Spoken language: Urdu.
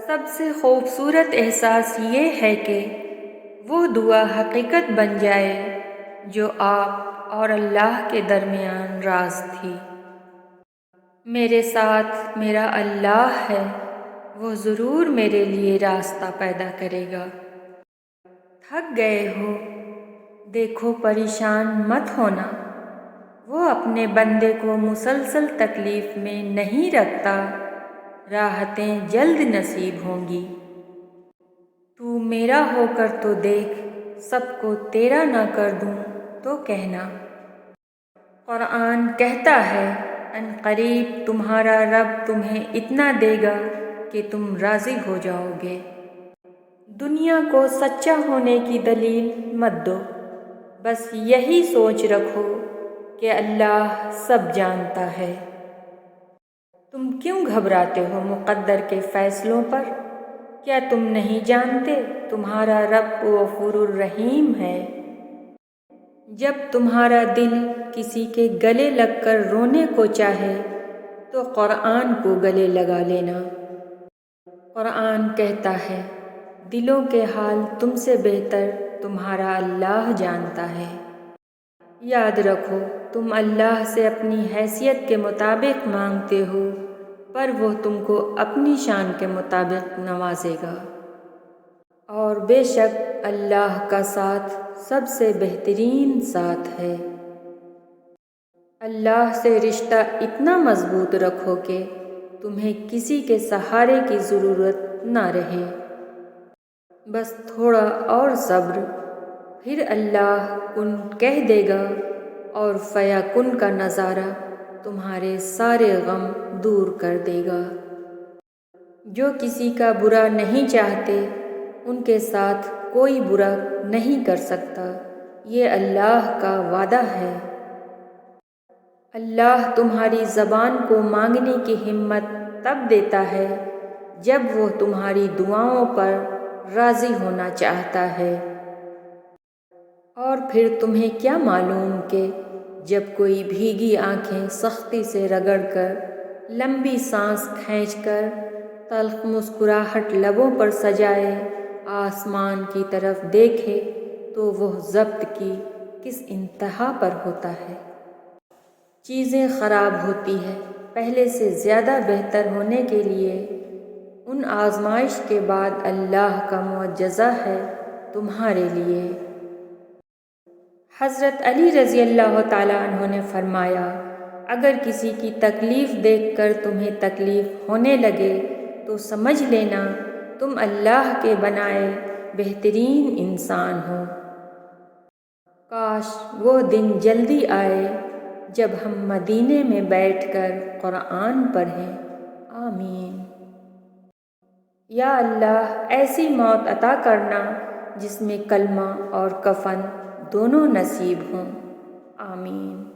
سب سے خوبصورت احساس یہ ہے کہ وہ دعا حقیقت بن جائے جو آپ اور اللہ کے درمیان راز تھی۔ میرے ساتھ میرا اللہ ہے، وہ ضرور میرے لیے راستہ پیدا کرے گا۔ تھک گئے ہو؟ دیکھو پریشان مت ہونا، وہ اپنے بندے کو مسلسل تکلیف میں نہیں رکھتا، راحتیں جلد نصیب ہوں گی۔ تو میرا ہو کر تو دیکھ، سب کو تیرا نہ کر دوں تو کہنا۔ قرآن کہتا ہے ان قریب تمہارا رب تمہیں اتنا دے گا کہ تم راضی ہو جاؤ گے۔ دنیا کو سچا ہونے کی دلیل مت دو، بس یہی سوچ رکھو کہ اللہ سب جانتا ہے۔ تم کیوں گھبراتے ہو مقدر کے فیصلوں پر؟ کیا تم نہیں جانتے تمہارا رب غفور الرحیم ہے؟ جب تمہارا دل کسی کے گلے لگ کر رونے کو چاہے تو قرآن کو گلے لگا لینا۔ قرآن کہتا ہے دلوں کے حال تم سے بہتر تمہارا اللہ جانتا ہے۔ یاد رکھو تم اللہ سے اپنی حیثیت کے مطابق مانگتے ہو، پر وہ تم کو اپنی شان کے مطابق نوازے گا، اور بے شک اللہ کا ساتھ سب سے بہترین ساتھ ہے۔ اللہ سے رشتہ اتنا مضبوط رکھو کہ تمہیں کسی کے سہارے کی ضرورت نہ رہے۔ بس تھوڑا اور صبر، پھر اللہ کن کہہ دے گا اور فیکن کا نظارہ تمہارے سارے غم دور کر دے گا۔ جو کسی کا برا نہیں چاہتے ان کے ساتھ کوئی برا نہیں کر سکتا، یہ اللہ کا وعدہ ہے۔ اللہ تمہاری زبان کو مانگنے کی ہمت تب دیتا ہے جب وہ تمہاری دعاؤں پر راضی ہونا چاہتا ہے۔ اور پھر تمہیں کیا معلوم کہ جب کوئی بھیگی آنکھیں سختی سے رگڑ کر، لمبی سانس کھینچ کر، تلخ مسکراہٹ لبوں پر سجائے آسمان کی طرف دیکھے تو وہ ضبط کی کس انتہا پر ہوتا ہے۔ چیزیں خراب ہوتی ہیں پہلے سے زیادہ بہتر ہونے کے لیے، ان آزمائش کے بعد اللہ کا معجزہ ہے تمہارے لیے۔ حضرت علی رضی اللہ تعالیٰ عنہ نے فرمایا اگر کسی کی تکلیف دیکھ کر تمہیں تکلیف ہونے لگے تو سمجھ لینا تم اللہ کے بنائے بہترین انسان ہو۔ کاش وہ دن جلدی آئے جب ہم مدینے میں بیٹھ کر قرآن پڑھیں۔ آمین۔ یا اللہ ایسی موت عطا کرنا جس میں کلمہ اور کفن دونوں نصیب ہوں۔ آمین۔